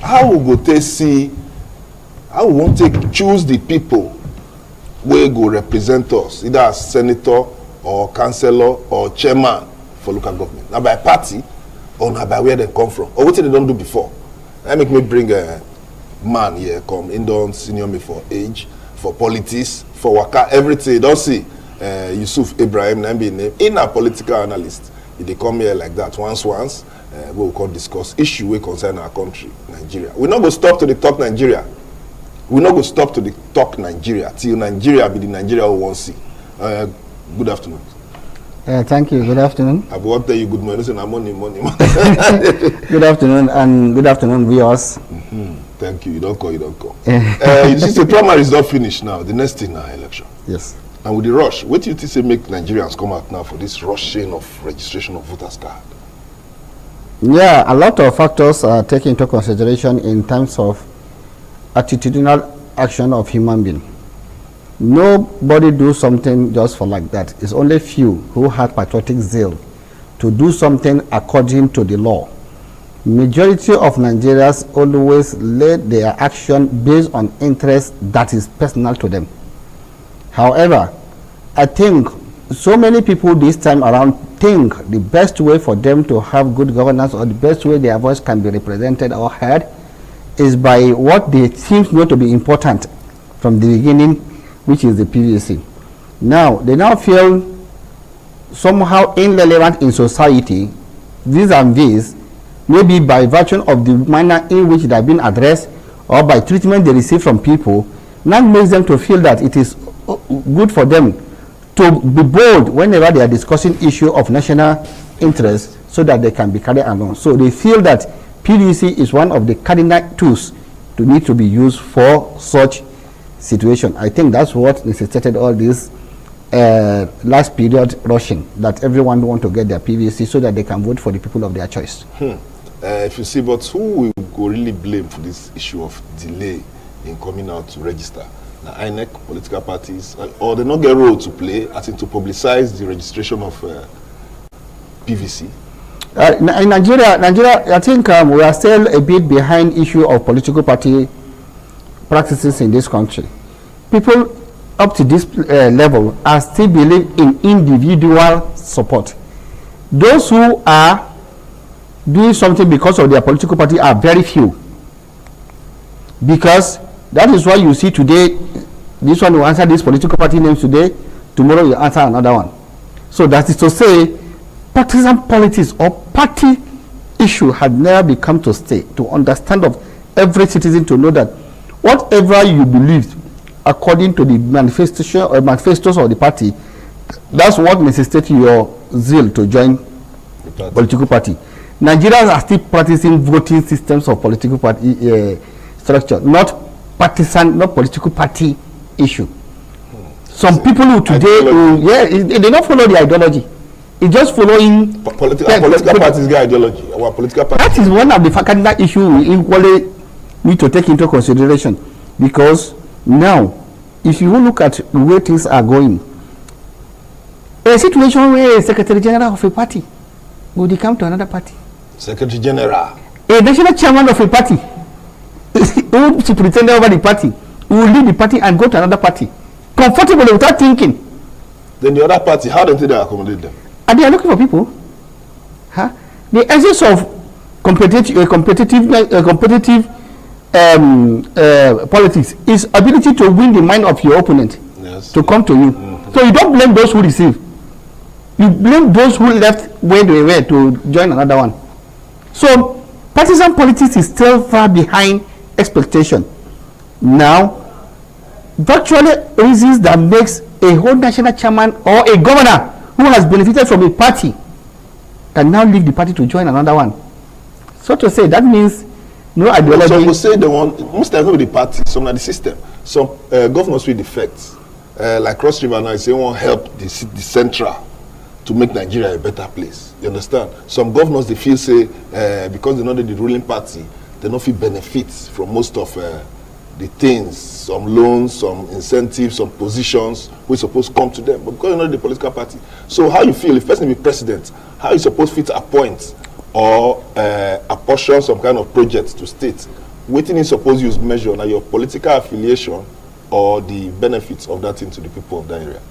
how we go take see, how we want to choose the people where go represent us, either as senator or councillor or chairman for local government. Now by party or now by where they come from, or what they don't do before. That make me bring a man here, come in, don't senior me for age, for politics, for waka, everything. Don't see YUSUF IBRAHIM in a political analyst. If they come here like that once, we will discuss issue we concern our country, Nigeria. We're not going to stop to the talk Nigeria. We're not going to stop to the talk Nigeria till Nigeria be the Nigeria we want to see. Good afternoon. Thank you. Good afternoon. I want to tell you good morning. Listen, I'm money. Good afternoon, and good afternoon, viewers. Thank you. You don't call. You see, the primary is not finished now. The next thing now, election. Yes. And with the rush, what do you think say make Nigerians come out now for this rushing of registration of voters card? Yeah, a lot of factors are taken into consideration in terms of attitudinal action of human being. Nobody do something just for like that. It's only few who have patriotic zeal to do something according to the law. Majority of Nigerians always lay their action based on interest that is personal to them. However, I think so many people this time around think the best way for them to have good governance, or the best way their voice can be represented or heard, is by what they think not to be important from the beginning, which is the PVC. Now, they now feel somehow irrelevant in society, vis-a-vis, maybe by virtue of the manner in which they have been addressed, or by treatment they receive from people, now makes them to feel that it is good for them to be bold whenever they are discussing issue of national interest, so that they can be carried along. So they feel that PVC is one of the cardinal tools to need to be used for such situation. I think that's what necessitated all this last period rushing, that everyone want to get their PVC so that they can vote for the people of their choice. If you see, but who will go really blame for this issue of delay in coming out to register? Now, INEC, political parties, or they not get a role to play, as in to publicize the registration of PVC? In Nigeria, I think we are still a bit behind issue of political party practices in this country. People up to this level are still believe in individual support. Those who are doing something because of their political party are very few. Because that is why you see today, this one will answer this political party names today, tomorrow you answer another one. So that is to say, partisan politics or party issue had never become to stay, to understand of every citizen to know that whatever you believe according to the manifestation or manifestos of the party, that's what necessitates your zeal to join the political party. Nigerians are still practicing voting systems of political party structure, not partisan, not political party issue. Some people who today, they don't follow the ideology. It's just following political parties get ideology. Our political party. That is one of the cardinal issues we equally need to take into consideration, because now, if you look at the way things are going, a situation where a secretary general of a party would come to another party. Secretary general. A national chairman of a party who would pretend over the party, who will leave the party and go to another party comfortably without thinking. Then the other party, how do they accommodate them? And they are looking for people. The essence of competitive politics is ability to win the mind of your opponent, to come to you. So you don't blame those who receive. You blame those who left where they were to join another one. So partisan politics is still far behind expectation. Now, virtually reasons that makes a whole national chairman or a governor who has benefited from a party can now leave the party to join another one. So to say, that means no ideology. Some will say they want, most times with the party, some of the system. Some governors with defects, like Cross River now, they want help the central to make Nigeria a better place. You understand? Some governors, they feel say, because they're not the ruling party, they don't feel benefits from most of the things, some loans, some incentives, some positions we're supposed to come to them, but because you're not the political party. So how you feel if person be president, how you supposed to appoint or apportion some kind of project to state waiting in suppose use measure now your political affiliation or the benefits of that thing to the people of that area.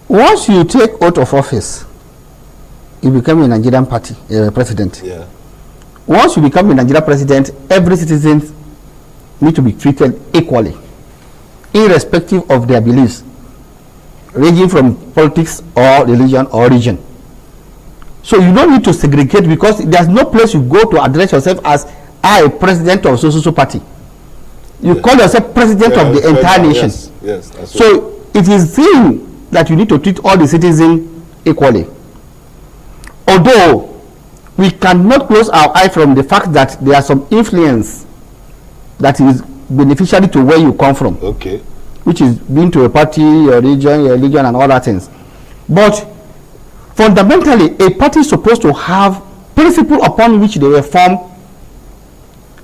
Once you take oath of office, you become a Nigerian party president. Yeah. Once you become a Nigerian president, every citizen need to be treated equally, irrespective of their beliefs, ranging from politics or religion or region. So you don't need to segregate, because there's no place you go to address yourself as a president of so party. You call yourself president of the entire nation. Yes. So it is seen that you need to treat all the citizens equally. Although we cannot close our eye from the fact that there are some influence that is beneficiary to where you come from. Okay. Which is being to a party, your religion, and all that things. But fundamentally, a party is supposed to have principle upon which they will form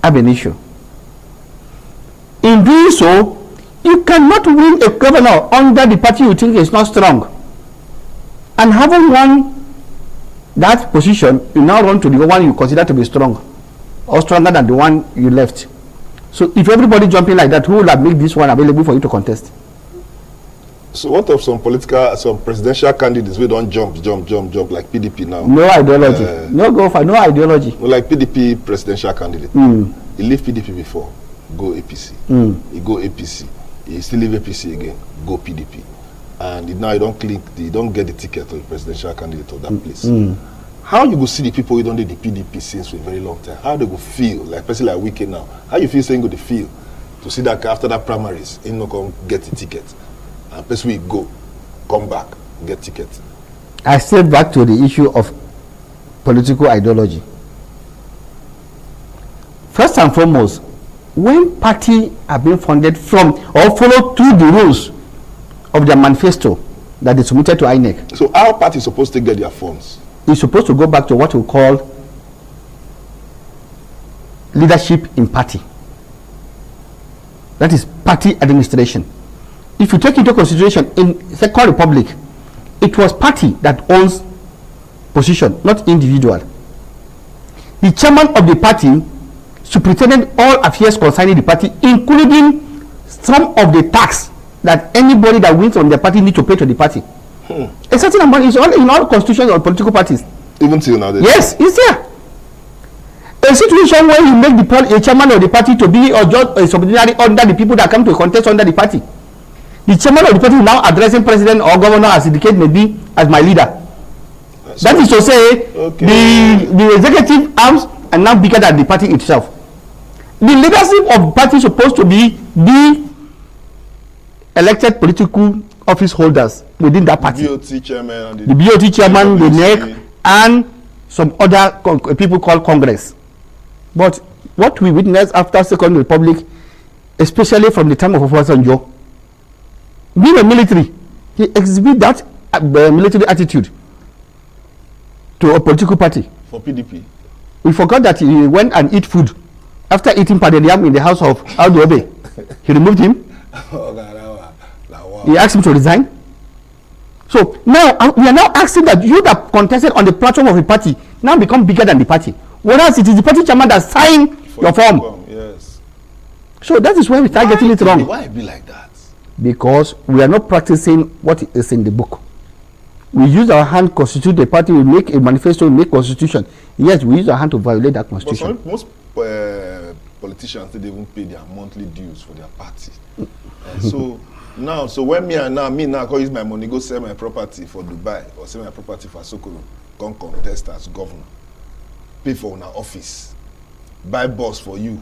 an issue. In doing so, you cannot win a governor under the party you think is not strong. And having won that position, you now run to the one you consider to be strong, or stronger than the one you left. So if everybody jumping like that, who will have made this one available for you to contest? So what of some presidential candidates we don't jump like PDP now? No ideology. No ideology. Like PDP presidential candidate. He leave PDP before, go APC. He go APC. He still leave APC again, go PDP. And now you don't get the ticket of the presidential candidate of that place. How you go see the people who don't do the PDP since for a very long time? How they go feel, like person like Wike now? How you feel saying go to feel to see that after that primaries, he no come get the ticket, and person will go, come back, get ticket. I step back to the issue of political ideology. First and foremost, when party are being funded from or follow through the rules of their manifesto that is submitted to INEC. So our party is supposed to get their funds? Is supposed to go back to what we call leadership in party. That is party administration. If you take into consideration, in Second Republic, it was party that owns position, not individual. The chairman of the party superintended all affairs concerning the party, including some of the tax that anybody that wins on the party need to pay to the party. A certain amount is all in all constitutions of political parties. Even till now? Yes, it's there. A situation where you make a chairman of the party to be or just a subsidiary under the people that come to contest under the party. The chairman of the party now addressing president or governor, as the case may be, as my leader. That is to say, the executive arms are now bigger than the party itself. The leadership of the party is supposed to be the elected political office holders within that party. The BOT chairman, the NEC, and some other people called Congress. But what we witnessed after Second Republic, especially from the time of Obasanjo, being a military, he exhibit that military attitude to a political party. For PDP. We forgot that he went and eat food after eating pounded yam in the house of Aldo Obe. He removed him. He asked him to resign. So now we are now asking that you that contested on the platform of the party now become bigger than the party, whereas it is the party chairman that signed your form. Yes. So that is where we start getting it wrong. Why it be like that? Because we are not practicing what is in the book. We use our hand to constitute the party, we make a manifesto, we make constitution. Yes, we use our hand to violate that constitution. But most politicians, they even pay their monthly dues for their party. So now, when me now go use my money, go sell my property for Dubai or sell my property for Sokoro, come contest as governor, pay for an office, buy bus for you,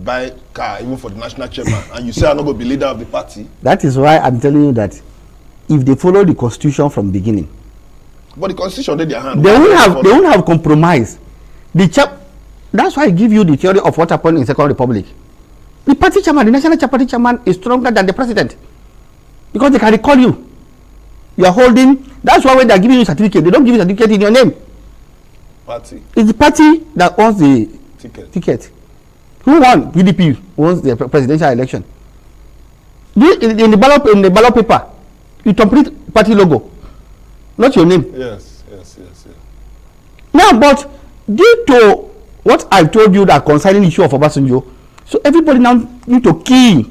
buy car even for the national chairman, and you say I'm not going to be leader of the party. That is why I'm telling you that if they follow the constitution from beginning, but the constitution in their hand, they won't have compromise. That's why I give you the theory of what happened in Second Republic. The party chairman, the national party chairman, is stronger than the president because they can recall you. You are holding. That's why when they are giving you certificate, they don't give you certificate in your name. Party. It's the party that owns the ticket. Who won? PDP won the presidential election. In the ballot paper, you complete party logo, not your name. Yes. Now, but due to what I told you that concerning issue of Obasanjo, so everybody now need to key.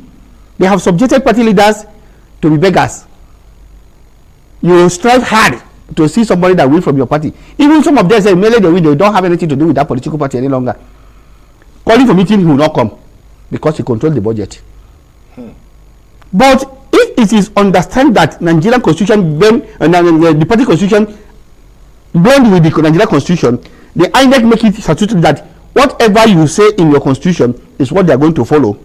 They have subjected party leaders to be beggars. You strive hard to see somebody that win from your party. Even some of them say, mainly they don't have anything to do with that political party any longer. Calling for meeting, he will not come because he controls the budget. But if it is understand that Nigerian constitution, the party constitution, blend with the Nigerian constitution, the INEC make it statutory that whatever you say in your constitution is what they are going to follow.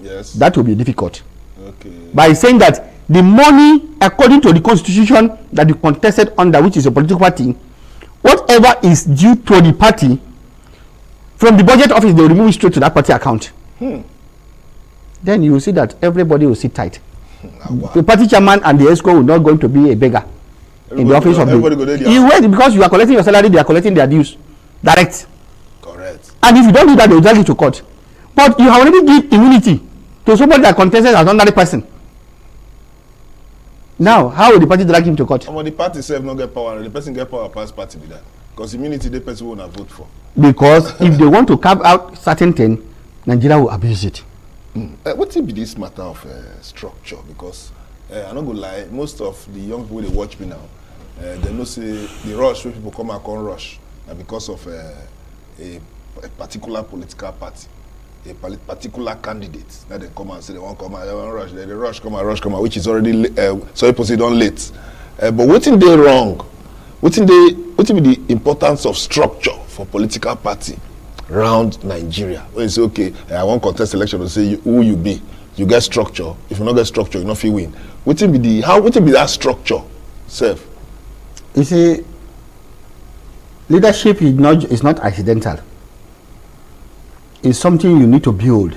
Yes. That will be difficult. Okay. By saying that the money, according to the constitution that you contested under, which is a political party, whatever is due to the party, from the budget office, they will remove it straight to that party account. Then you will see that everybody will sit tight. Wow. The party chairman and the ESCO will not going to be a beggar in the office of the. You wait, because you are collecting your salary, they are collecting their dues. Direct. Correct. And if you don't do that, they will drag you to court. But you have already given immunity to somebody that contested as another person. Now, how will the party drag him to court? The party itself not get power, the person get power past party with that. Because immunity, the person will not vote for. Because if they want to carve out certain things, Nigeria will abuse it. What will be this matter of structure? Because I'm not going to lie, most of the young people they watch me now, they know say the rush when people come and come rush, and because of a particular political party, a particular candidate, that they come and say they want to come and they want rush, they rush, come and, which is already so people don't late. But what in they wrong? What will be the importance of structure for political party around Nigeria? When you say, okay, I want contest election, to say who you be, you get structure. If you not get structure, you not feel win. What will be that structure, self? You see, leadership is not accidental. It's something you need to build.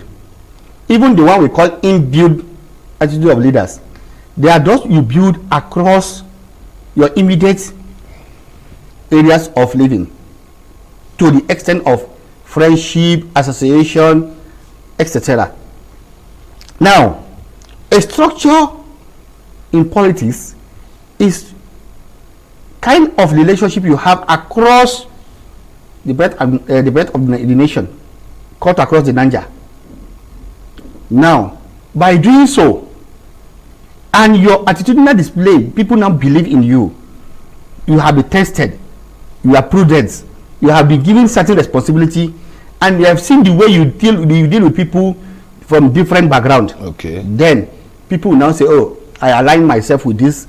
Even the one we call inbuilt attitude of leaders, they are those you build across your immediate areas of living, to the extent of friendship, association, etc. Now, a structure in politics is kind of relationship you have across the breadth of the nation, cut across the Niger. Now, by doing so, and your attitudinal display, people now believe in you. You have been tested. You are prudent. You have been given certain responsibility, and you have seen the way you deal with people from different background. Okay. Then people will now say, "Oh, I align myself with this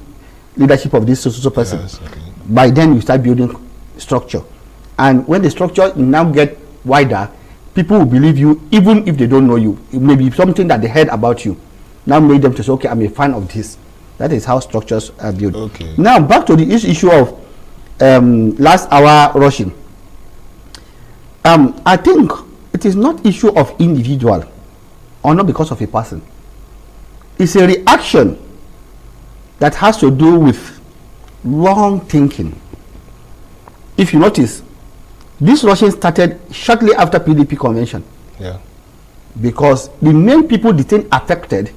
leadership of this social person." Yes, okay. By then, you start building structure, and when the structure now get wider, people will believe you, even if they don't know you. It may be something that they heard about you, now made them to say, "Okay, I'm a fan of this." That is how structures are built. Okay. Now back to the issue of last hour rushing. I think it is not issue of individual or not because of a person. It's a reaction that has to do with long thinking. If you notice, this rushing started shortly after PDP convention. Yeah. Because the main people detained affected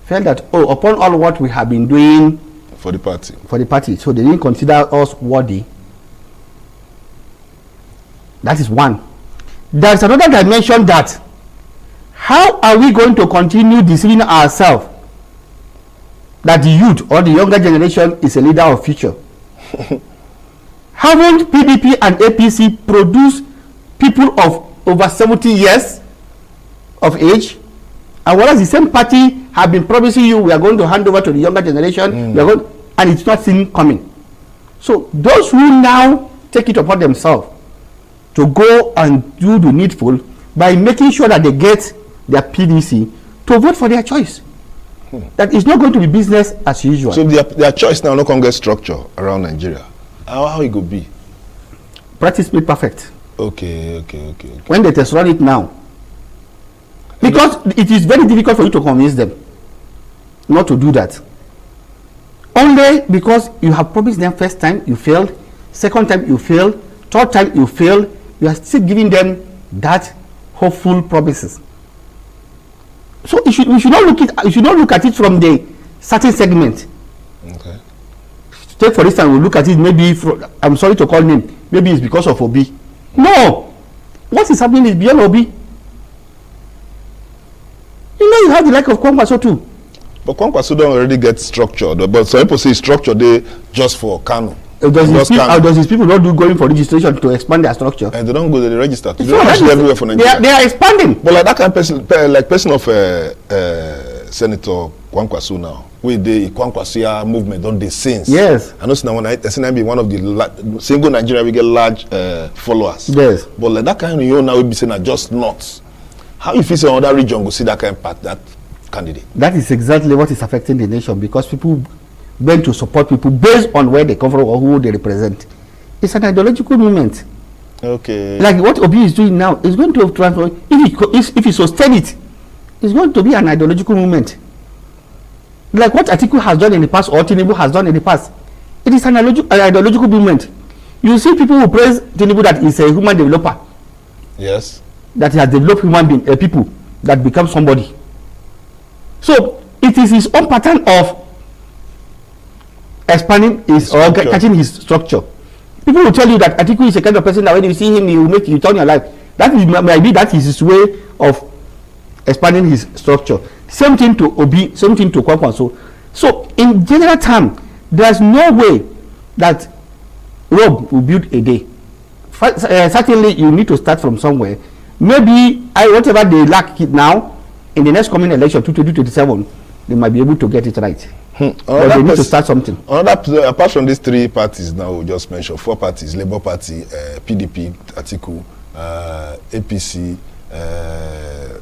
felt that, oh, upon all what we have been doing For the party. so they didn't consider us worthy. That is one. There's another dimension, that how are we going to continue deceiving ourselves that the youth or the younger generation is a leader of future? Haven't PDP and APC produced people of over 70 years of age? And whereas the same party have been promising you, we are going to hand over to the younger generation, we are going, and it's not seen coming. So those who now take it upon themselves to go and do the needful by making sure that they get their PDC to vote for their choice. That is not going to be business as usual. So their choice now not going to get structure around Nigeria. How it could be? Practice made perfect. Okay. When they test run it now, because it is very difficult for you to convince them not to do that. Only because you have promised them first time you failed, second time you failed, third time you failed, you are still giving them that hopeful promises. So we should not look at it from the certain segment. Okay. Take for instance, we look at it maybe I'm sorry to call name, maybe it's because of Obi. No, what is happening is beyond Obi. You know, you have the like of Kwankwaso too. But Kwankwaso don't already get structured. But some people say structure they just for Kano. Does his people not do going for registration to expand their structure? And they don't go to the register. They So don't that actually is- everywhere for Nigeria. they are expanding. But like that kind of person of Senator Kwankwaso now, with the Kwankwasia movement on the since. Yes. I know SNM be one of the single Nigeria we get large followers. Yes. But like that kind of you now will be saying that just not. How if it's another region go see that kind of part that candidate? That is exactly what is affecting the nation, because people went to support people based on where they come from or who they represent. It's an ideological movement. Okay. Like what Obi is doing now is going to transform. If he sustain it, it's going to be an ideological movement. Like what Atiku has done in the past or Tinubu has done in the past. It is an ideological movement. You see people who praise Tinubu that is a human developer. Yes. That he has developed human being, people that become somebody. So it is his own pattern of expanding his or catching his structure. People will tell you that Atiku is a kind of person that when you see him, he will make you turn your life. That is maybe that is his way of expanding his structure. Same thing to Obi, same thing to Kwankwaso. So in general term, there's no way that Rome will build a day. Certainly, you need to start from somewhere. Maybe whatever they lack it now, in the next coming election, 2027, they might be able to get it right. But they need to start something. Apart from these three parties now we just mentioned, four parties: Labour Party, PDP, Atiku, APC,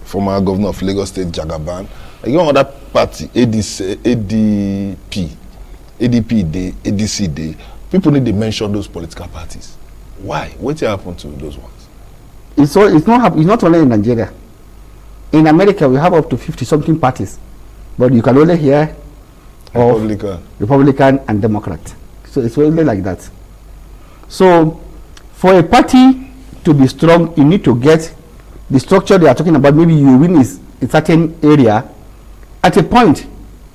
former governor of Lagos State, Jagaban. Again, another party, ADP, ADC Day. People need to mention those political parties. Why? What happened to those ones? It's not only in Nigeria. In America, we have up to 50-something parties, but you can only hear of Republican and Democrat. So it's only like that. So for a party to be strong, you need to get the structure they are talking about. Maybe you win is a certain area. At a point,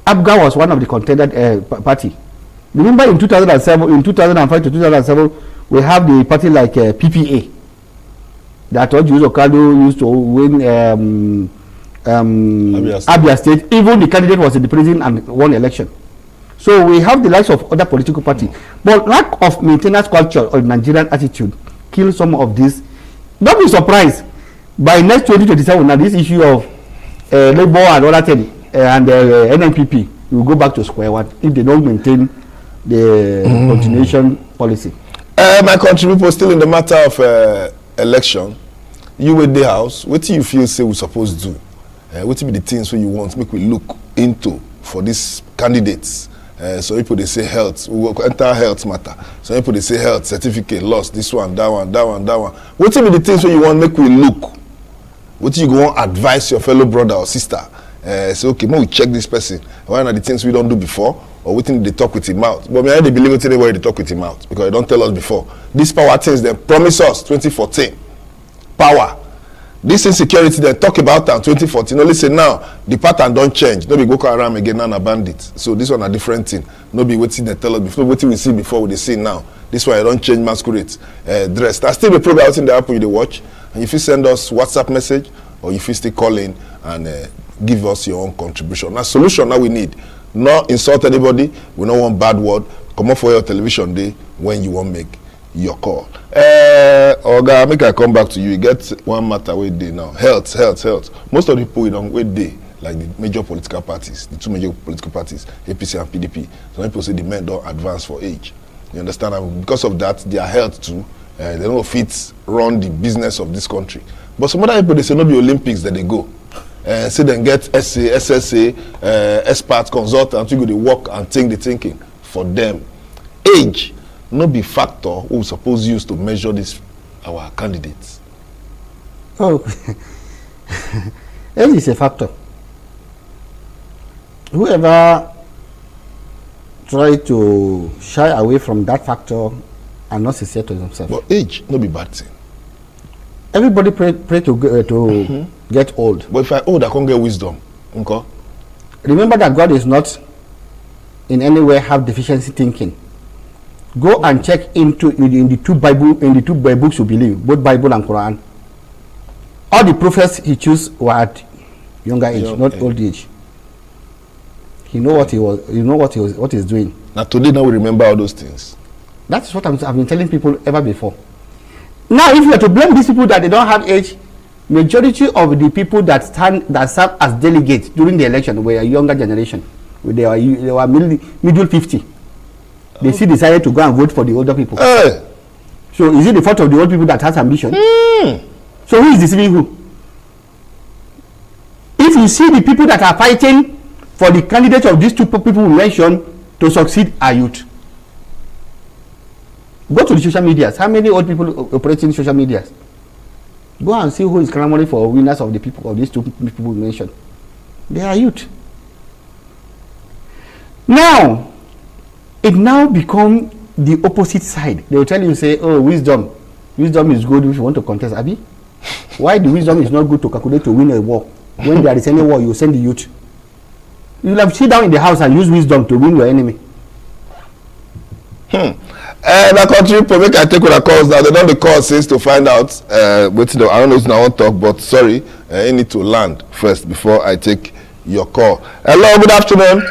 ABGA was one of the contended party. Remember in 2007, in 2005 to 2007, we have the party like PPA. That what Yusuf used to win Abia State. Even the candidate was in the prison and won election. So we have the likes of other political parties. But lack of maintenance culture or Nigerian attitude kills some of this. Don't be surprised by next 2027 now this issue of labor and other thing and NNPP will go back to square one if they don't maintain the continuation policy. My country people still in the matter of election. You with the house, what do you feel say we supposed to do? What will be the things you want make we look into for these candidates? So people they say health, we will enter health matter. So people they say health certificate lost, this one, that one, that one, that one. What will be the things you want make we look? What you go on advise your fellow brother or sister? Say okay, we check this person. Why are the things we don't do before? Or we think they talk with him out. But I they believe it anywhere they talk with him out because they don't tell us before. These power things they promise us 2014. Power. This insecurity they talk about in 2014. Only say now the pattern don't change. No be Boko Haram again, now a bandit. So this one a different thing. No be waiting they tell us before, waiting we see before we see now. This one I don't change masquerade dress. That's still the program out in the app you watch. And if you send us WhatsApp message or if you still call in and give us your own contribution. Now solution now we need. Not insult anybody. We don't want bad word. Come up for your television day when you want make your call. Oga, make I come back to you. You get one matter with day now. Health. Most of the people you don't wait day, like the major political parties, the two major political parties, APC and PDP. Some people say the men don't advance for age. You understand? And because of that, their health too. They don't fit run the business of this country. But some other people they say no be Olympics that they go. Say then get SA, SSA, expert consultant, you go to work and think the thinking for them. Age no be factor we suppose use to measure this our candidates. Oh, age is a factor. Whoever try to shy away from that factor are not sincere to themselves. But age no be bad thing. Everybody pray to get old. But if I old, I can't get wisdom. Okay? Remember that God is not in any way have deficiency thinking. Go and check in the two books you believe, both Bible and Quran. all the prophets he chose were at younger age, not old age. He know what he was. You know what he's doing. Now today, now we remember all those things. That's what I've been telling people ever before. Now, if you are to blame these people that they don't have age, majority of the people that serve as delegates during the election were a younger generation. They were middle 50. They still decided to go and vote for the older people. So is it the fault of the old people that has ambition? So who is deceiving who? If you see the people that are fighting for the candidates of these two people we mentioned to succeed are youth. Go to the social medias. How many old people operating social medias? Go and see who is clamoring for winners of the people of these two people we mentioned. They are youth. Now, it now become the opposite side. They will tell you, say, oh, wisdom is good if you want to contest, Abi. Why the wisdom is not good to calculate to win a war? When there is any war, you send the youth. You will have sit down in the house and use wisdom to win your enemy. The country people make I take with the calls now. They don't the call says to find out. But I don't know if I want to talk, but sorry, I need to land first before I take your call. Hello, good afternoon.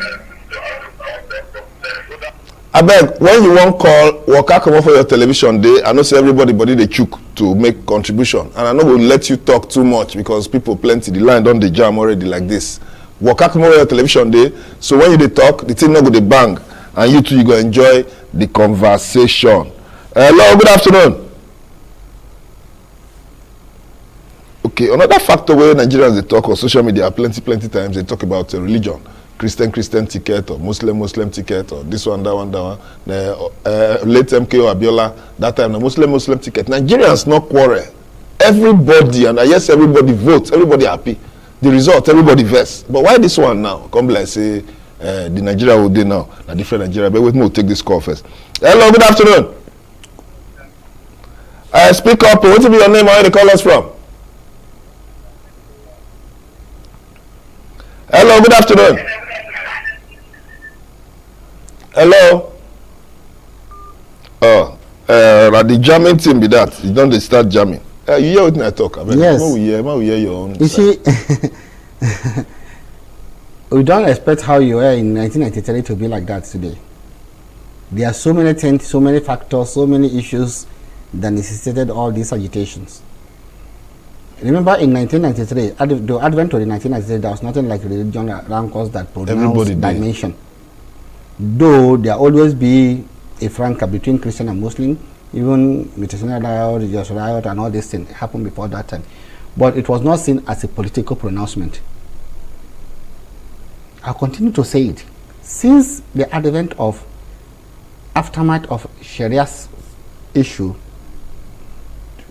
I beg, when you want call, work come up for your television day. I know say everybody they chook to make contribution, and I know we'll let you talk too much because people plenty. The line don't the jam already like this. Work come over your television day, so when you they talk, the thing not go the bang, and you too you go enjoy the conversation. Hello, good afternoon. Okay, another factor where Nigerians they talk on social media plenty times they talk about religion, Christian ticket or Muslim ticket or this one that one. Late MKO Abiola that time the Muslim ticket. Nigerians not quarrel. Everybody and yes everybody votes, everybody happy. The result everybody vests. But why this one now? Come like say. The Nigeria will do now. A different Nigeria. But wait, we'll take this call first. Hello, good afternoon. Speak up. What will be your name? Where you call us from? Hello, good afternoon. Hello. The jamming team be that. You don't start jamming. You hear what I talk about? Yes. We hear your own. You see. We don't expect how you were in 1993 to be like that today. There are so many things, so many factors, so many issues that necessitated all these agitations. Remember in 1993, the advent of the 1993, there was nothing like religion around us that pronounced dimension. Though there always be a franca between Christian and Muslim, even Mutational riot, religious riot, and all these things happened before that time. But it was not seen as a political pronouncement. I'll continue to say it. Since the advent of aftermath of Sharia's issue,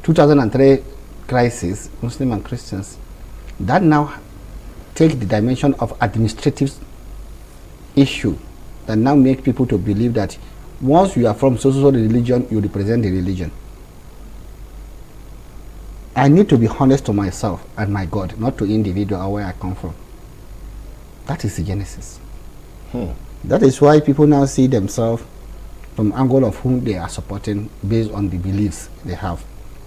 2003 crisis, Muslim and Christians, that now take the dimension of administrative issue that now make people to believe that once you are from so religion, you represent the religion. I need to be honest to myself and my God, not to individual or where I come from. That is the genesis. That is why people now see themselves from angle of whom they are supporting based on the beliefs they have.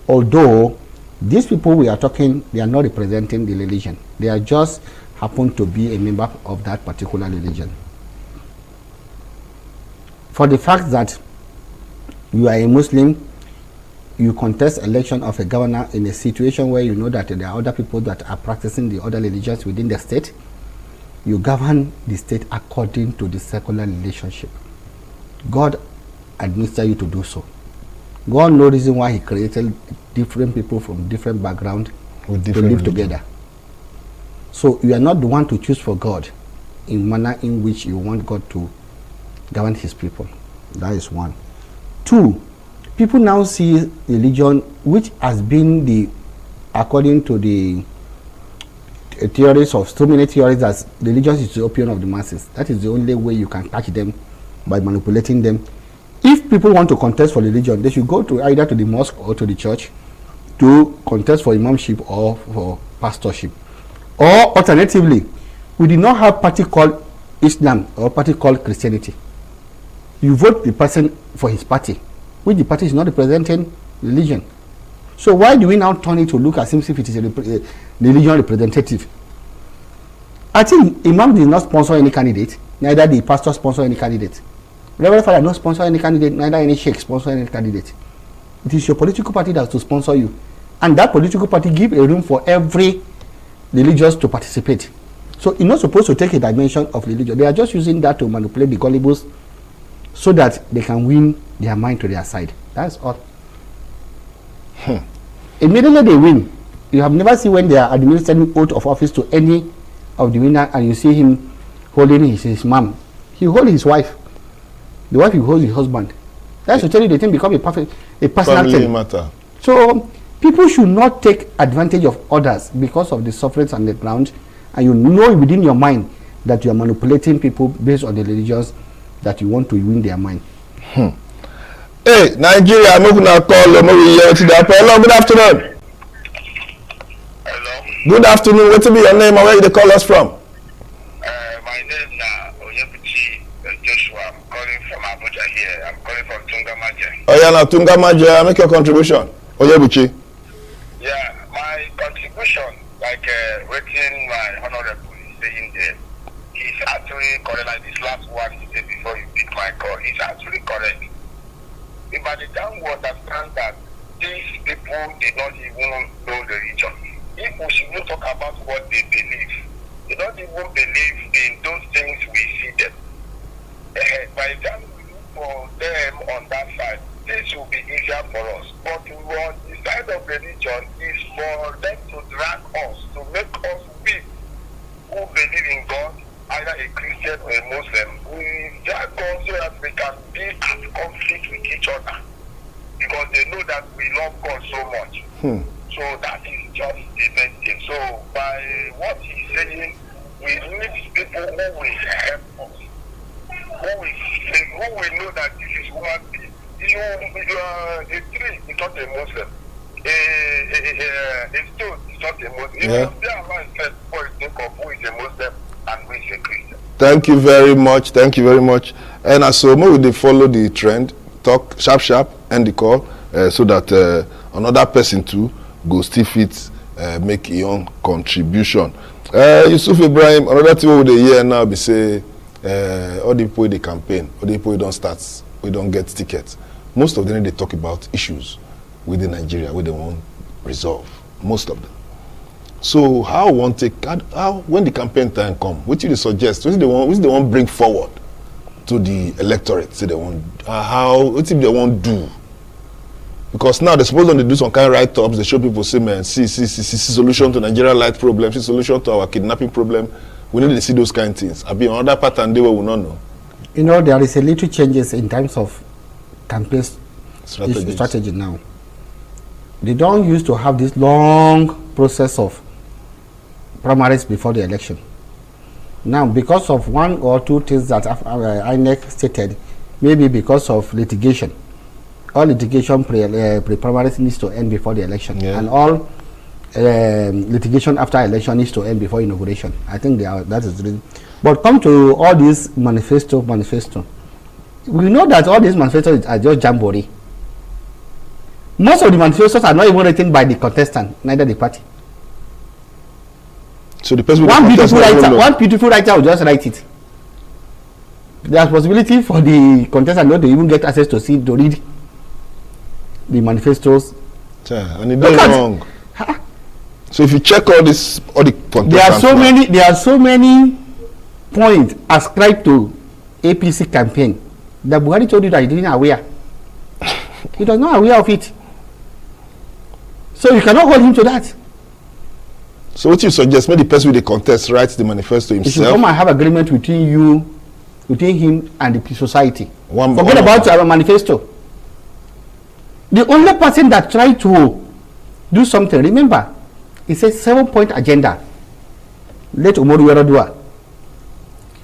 Although these people we are talking, they are not representing the religion. They are just happen to be a member of that particular religion. For the fact that you are a Muslim, you contest election of a governor in a situation where you know that there are other people that are practicing the other religions within the state, you govern the state according to the secular relationship. God administers you to do so. God knows reason why he created different people from different backgrounds to live together. So you are not the one to choose for God in manner in which you want God to govern his people. That is one. Two, people now see religion, which has been the, according to the theories of so many theories, that religion is the opium of the masses. That is the only way you can catch them, by manipulating them. If people want to contest for religion, they should go to either to the mosque or to the church to contest for imamship or for pastorship. Or alternatively, we did not have party called Islam or party called Christianity. You vote the person for his party, which the party is not representing religion. So why do we now turn it to look as if it is a religion representative? I think Imam did not sponsor any candidate, neither the pastor sponsor any candidate. Reverend Father not sponsor any candidate, neither any sheikh sponsor any candidate. It is your political party that has to sponsor you. And that political party give a room for every religious to participate. So you're not supposed to take a dimension of religion. They are just using that to manipulate the gullibles so that they can win their mind to their side. That's all. Immediately they win. You have never seen when they are administering oath of office to any of the winner and you see him holding his mom. He holds his wife. The wife will hold his husband. That's to tell you the thing become a personal thing. Matter. So people should not take advantage of others because of the sufferings on the ground, and you know within your mind that you are manipulating people based on the religions that you want to win their mind. Hey, Nigeria, I'm going to call Hello, good afternoon. Hello. Good afternoon. What will be your name and where you call us from? My name is Joshua. I'm calling from Abuja here. I'm calling from Tungamaje. Oh, yeah, now Tungamaje, make your contribution. Oyebuchi. Yeah, my contribution, like waiting my honorable is saying there, he's actually correct. Like this last one he said before you pick my call, he's actually correct. By the time we understand that these people did not even know the religion, if we should even talk about what they believe, they don't even believe in those things we see them. By the time we look for them on that side, this will be easier for us. But on the side of religion is for them to drag us, to make us weak, who believe in God, either a Christian or a Muslim. We drag us so that we can be at conflict with each other, because they know that we love God so much. So that is just the main thing. So by what he's saying, we need people who will help us, who will know that this is human being. A tree is not a Muslim. A stone is not a Muslim. Yeah. They are like said, for example, who is a Muslim and who is a Christian. Thank you very much. Thank you very much. And as so we dey follow the trend, talk sharp, end the call, so that another person too go still fit make a young contribution. Yusuf Ibrahim, another thing we dey hear now be say all the people wey dey campaign, all the people wey don start, we don't get tickets. Most of them they talk about issues within Nigeria where they want resolve. Most of them. So how when the campaign time come, what do they suggest? What do they want bring forward to the electorate? Say they want what if they want do? Because now they're supposed to do some kind of write-ups. They show people say, man, see solution to Nigeria light problem, see solution to our kidnapping problem. We need to see those kind of things. I be another pattern they will not know. You know, there is a little changes in terms of campaign strategy now. They don't used to have this long process of primaries before the election. Now, because of one or two things that INEC stated, maybe because of litigation, all litigation pre-primaries needs to end before the election, and all litigation after election needs to end before inauguration. I think that is the reason. But come to all these manifesto. We know that all these manifestos are just jamboree. Most of the manifestos are not even written by the contestant, neither the party. So the person one beautiful writer will just write it. There's possibility for the contestant not to even get access to read the manifestos. And it's not wrong. So if you check all the contestants, there are so many points ascribed to APC campaign that Buhari told you that he didn't aware. He was not aware of it. So you cannot hold him to that. So what you suggest? Maybe the person with the contest writes the manifesto himself. He should come and have agreement between him and the society. Forget about our manifesto. The only person that tried to do something, remember, it's a 7-point agenda. Let Umaru Yar'Adua.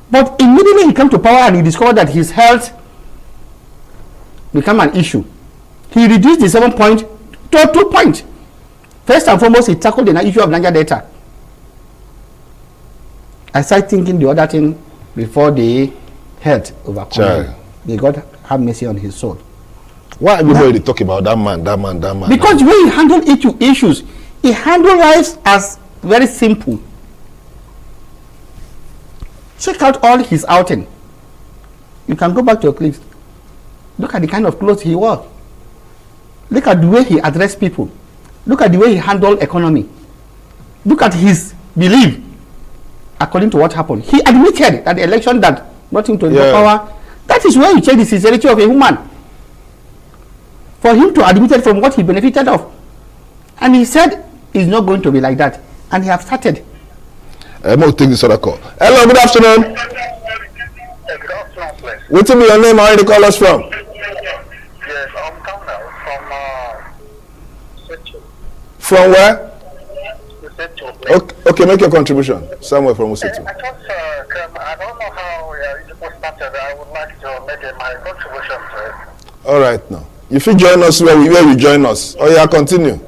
But immediately he came to power and he discovered that his health became an issue. He reduced the 7 point to 2 points. First and foremost, he tackled the issue of Niger Delta. I started thinking the other thing before the health overcome. May God have mercy on his soul. Why everybody talk about that man? Because the way he handled issues, he handled life as very simple. Check out all his outing. You can go back to your clips. Look at the kind of clothes he wore. Look at the way he addressed people. Look at the way he handled economy. Look at his belief. According to what happened, he admitted that the election that brought him to the power. That is where you check the sincerity of a human. For him to admit it from what he benefited of, and he said it's not going to be like that, and he have started. I'm going to take this other call. Hello, good afternoon. Good afternoon, please. What's your name? Where you call us from? Yes, I'm coming from Setu. From where? Setu. Okay, make your contribution. Somewhere from Setu. I just, I don't know how it was started. I would like to make my contribution to it. All right, now. If you join us where you join us. Oh yeah, continue.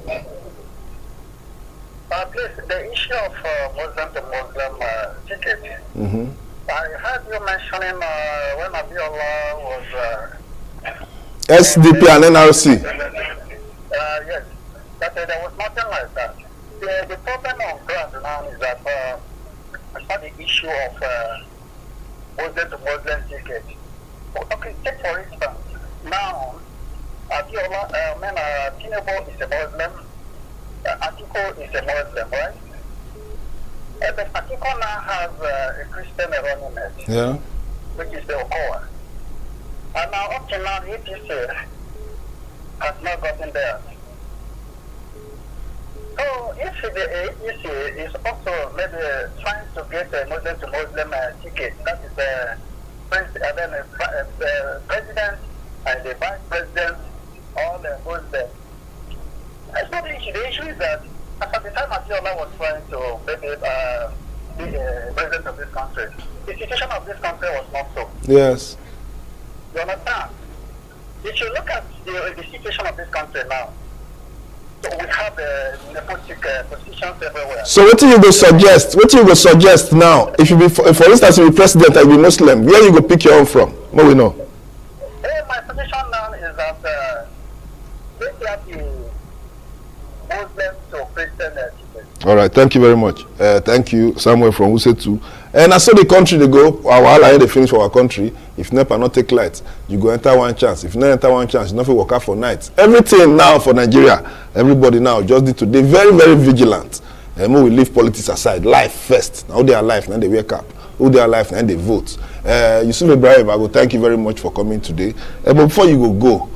Please, the issue of Muslim to Muslim ticket. I heard you mentioning when Abiola was SDP and NRC. yes, that there was nothing like that. The problem on ground now is that it's not the issue of Muslim to Muslim ticket. Okay, take for instance, now Abiola, Tinubu is a Muslim, Atiko is a Muslim, right? But Atiko now has a Christian erroneous, which is the Okoa. And now up to now, the APC has not gotten there. So if the APC is also maybe trying to get a Muslim to Muslim ticket, that is the president and the vice president, all the Muslims. That's not the issue. The issue is that at the time Abiola was trying to maybe be the president of this country, the situation of this country was not so. Yes. You understand? If you look at the situation of this country now, so we have nepotic positions everywhere. So what do you go suggest? What do you go suggest now? If you be, for instance, you be president and you be Muslim, where you go pick your own from? What we know? My position now is that we have the Muslim to Christian education. All right, thank you very much. Thank you, Samuel from Usetu. And I saw the country they go, while I had to finish for our country, if NEPA not take light, you go enter one chance. If not enter one chance, you nothing work out for nights. Everything now for Nigeria, everybody now just need to be very, very vigilant. And we leave politics aside, life first. Now they are alive, now they wake up. Who they are alive, now they vote. YUSUF IBRAHIM, I will thank you very much for coming today. But before you go,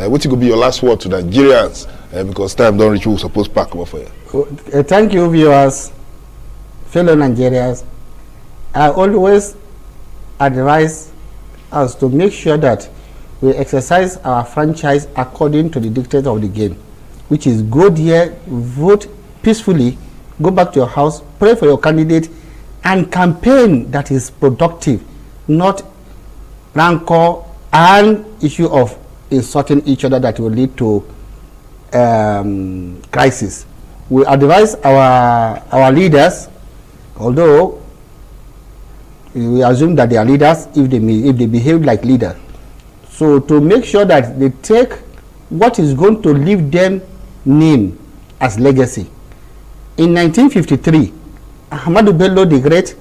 what will be your last word to Nigerians? Because time don't reach, we suppose pack over for you. Thank you, viewers, fellow Nigerians. I always advise us to make sure that we exercise our franchise according to the dictates of the game, which is go there, vote peacefully, go back to your house, pray for your candidate, and campaign that is productive, not rancor and issue of insulting each other that will lead to crisis. We advise our leaders, although we assume that they are leaders if they behave like leaders, so to make sure that they take what is going to leave them name as legacy. In 1953, Ahmadu Bello the Great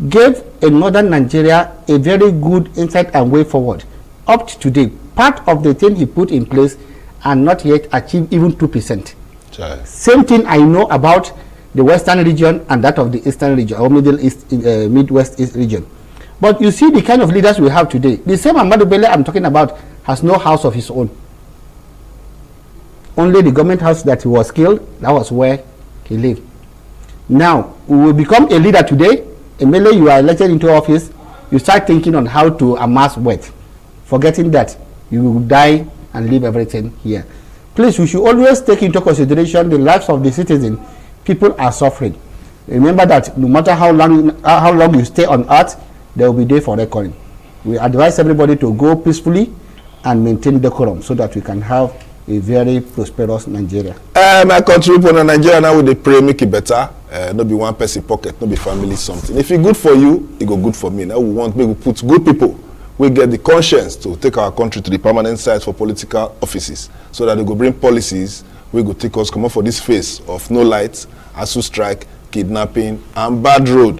gave a northern Nigeria a very good insight and way forward. Up to today, part of the thing he put in place and not yet achieved even 2%. Same thing I know about the western region and that of the eastern region or middle east, midwest east region. But you see the kind of leaders we have today. The same Ahmadu Bello I'm talking about has no house of his own. Only the government house that he was killed, that was where he lived. Now, we will become a leader today. Immediately you are elected into office, you start thinking on how to amass wealth, forgetting that you will die and leave everything here. Please, we should always take into consideration the lives of the citizens. People are suffering. Remember that no matter how long you stay on earth, there will be day for reckoning. We advise everybody to go peacefully and maintain decorum so that we can have a very prosperous Nigeria. My country people in Nigeria now, they pray make it better. Not be one person pocket, not be family something. If it's good for you, it go good for me. Now we want me to put good people we get the conscience to take our country to the permanent site for political offices, so that they go bring policies we go take us come up for this phase of no light, ASU strike, kidnapping, and bad road.